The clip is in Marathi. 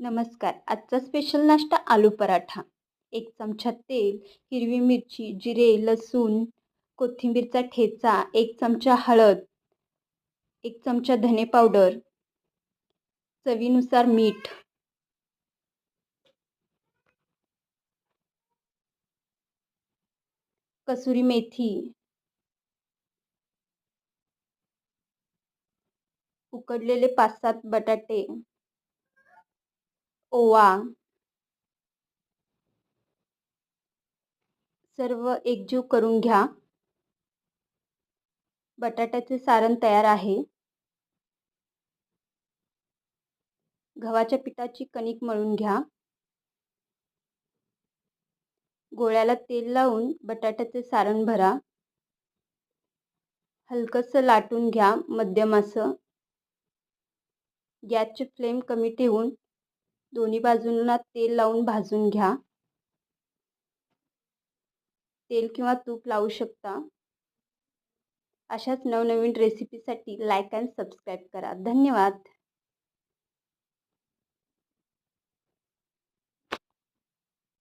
नमस्कार. आजचा स्पेशल नाश्ता आलू पराठा. 1 चमचा तेल, हिरवी मिरची, जिरे, लसूण, कोथिंबीरचा ठेचा, 1 चमचा हळद, 1 चमचा धने पावडर, चवीनुसार मीठ, कसुरी मेथी, उकडलेले 5-7 बटाटे, ओवा, सर्व एकजीव करून घ्या. बटाट्याचे सारण तयार आहे. गव्हाच्या पिठाची कणिक मळून घ्या. गोळ्याला तेल लावून बटाट्याचे सारण भरा. हलकंसं लाटून घ्या मध्यम असं. गॅसची फ्लेम कमी ठेवून दोन्ही बाजूंना तेल लावून भाजून घ्या. तेल किंवा तूप लावू शकता. अशाच नवनवीन रेसिपीसाठी लाईक आणि सबस्क्राईब करा. धन्यवाद.